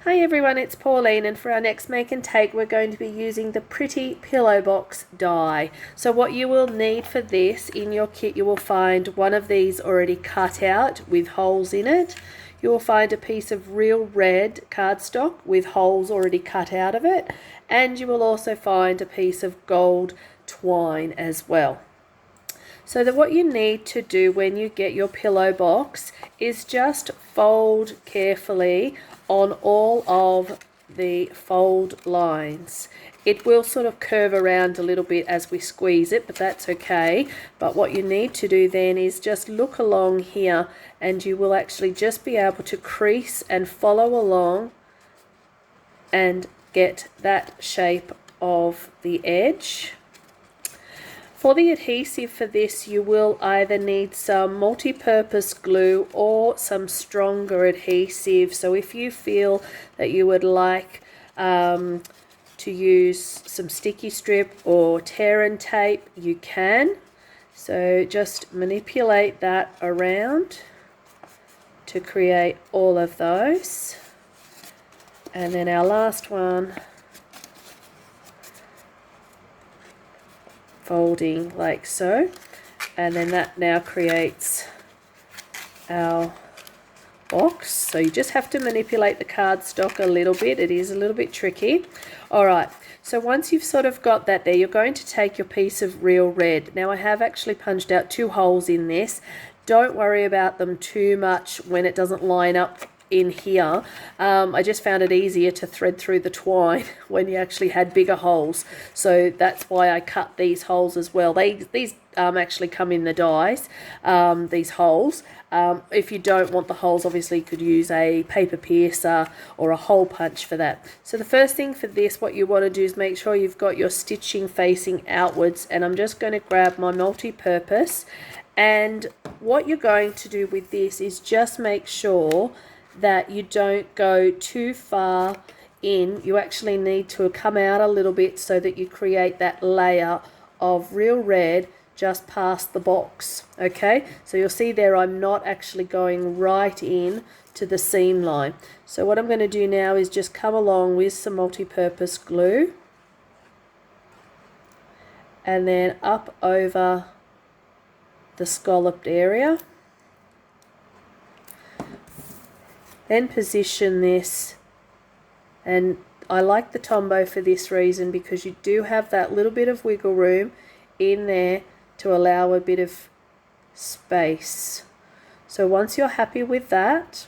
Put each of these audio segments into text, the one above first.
Hi everyone, it's Pauline, and for our next make and take we're going to be using the Pretty Pillow Box die. So what you will need for this, in your kit you will find one of these already cut out with holes in it. You will find a piece of real red cardstock with holes already cut out of it, and you will also find a piece of gold twine as well. So that what you need to do when you get your pillow box is just fold carefully on all of the fold lines. It will sort of curve around a little bit as we squeeze it, but that's okay. But what you need to do then is just look along here, and you will actually just be able to crease and follow along and get that shape of the edge. For the adhesive for this, you will either need some multi-purpose glue or some stronger adhesive. So if you feel that you would like to use some sticky strip or tear and tape, you can. So just manipulate that around to create all of those. And then our last one, folding like so, and then that now creates our box. So you just have to manipulate the cardstock a little bit. It is a little bit tricky. Alright, so once you've sort of got that there, you're going to take your piece of real red. Now I have actually punched out 2 holes in this. Don't worry about them too much when it doesn't line up in here. I just found it easier to thread through the twine when you actually had bigger holes, so that's why I cut these holes as well. These actually come in the dies, these holes. If you don't want the holes, obviously you could use a paper piercer or a hole punch for that. So the first thing for this, what you want to do is make sure you've got your stitching facing outwards, and I'm just going to grab my multi-purpose, and what you're going to do with this is just make sure that you don't go too far in. You actually need to come out a little bit so that you create that layer of real red just past the box. Okay, so you'll see there I'm not actually going right in to the seam line. So what I'm going to do now is just come along with some multi-purpose glue and then up over the scalloped area. Then position this, and I like the Tombow for this reason, because you do have that little bit of wiggle room in there to allow a bit of space. So once you're happy with that,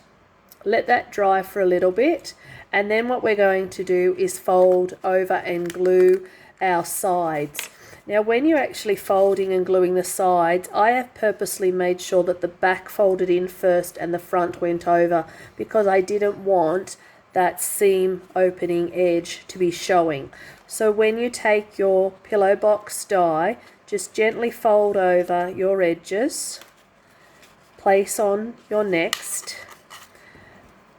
let that dry for a little bit, and then what we're going to do is fold over and glue our sides. Now when you're actually folding and gluing the sides, I have purposely made sure that the back folded in first and the front went over, because I didn't want that seam opening edge to be showing. So when you take your pillow box die, just gently fold over your edges, place on your next,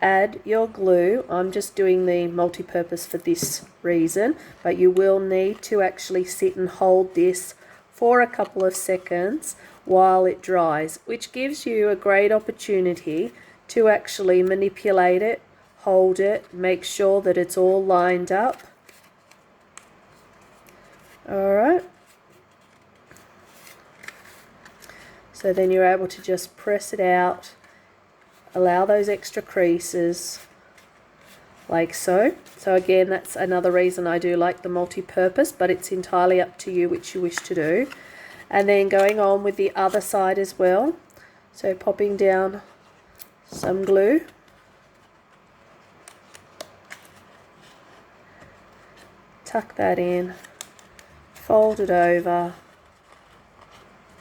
add your glue. I'm just doing the multi-purpose for this reason, but you will need to actually sit and hold this for a couple of seconds while it dries, which gives you a great opportunity to actually manipulate it, hold it, make sure that it's all lined up. Alright, so then you're able to just press it out, allow those extra creases like so. So again, that's another reason I do like the multi-purpose, but it's entirely up to you which you wish to do. And then going on with the other side as well, so popping down some glue, tuck that in, fold it over,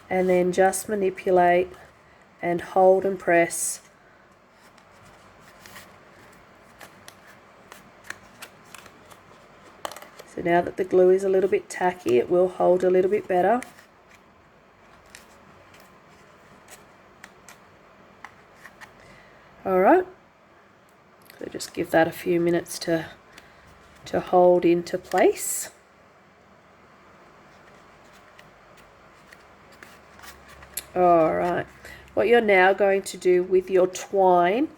and then just manipulate and hold and press. So now that the glue is a little bit tacky, it will hold a little bit better. Alright, so just give that a few minutes to hold into place. Alright, what you're now going to do with your twine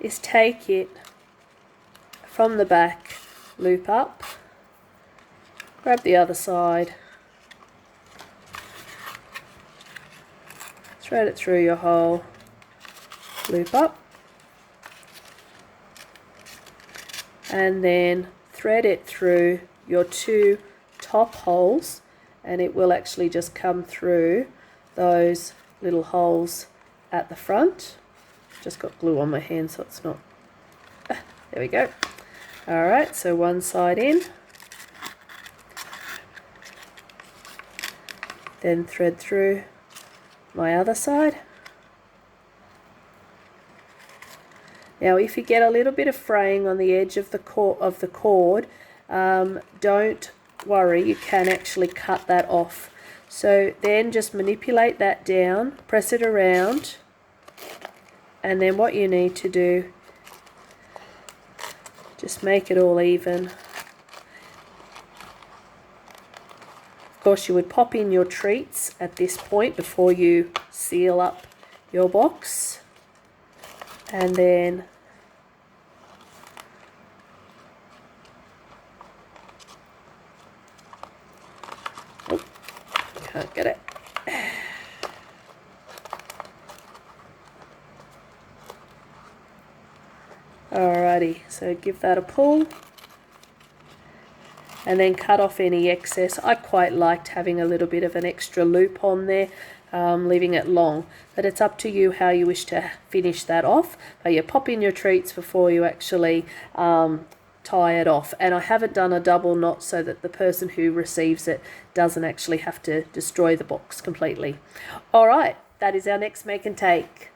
is take it from the back, loop up, grab the other side, thread it through your hole, loop up, and then thread it through your 2 top holes, and it will actually just come through those little holes at the front. Just got glue on my hand so it's not, there we go. Alright, so one side in, then thread through my other side. Now if you get a little bit of fraying on the edge of the cord, don't worry, you can actually cut that off. So then just manipulate that down, press it around, and then what you need to do, just make it all even. Of course you would pop in your treats at this point before you seal up your box, and then can't get it. Alrighty, so give that a pull and then cut off any excess. I quite liked having a little bit of an extra loop on there, leaving it long, but it's up to you how you wish to finish that off. But you pop in your treats before you actually tie it off, and I haven't done a double knot so that the person who receives it doesn't actually have to destroy the box completely. Alright, that is our next make and take.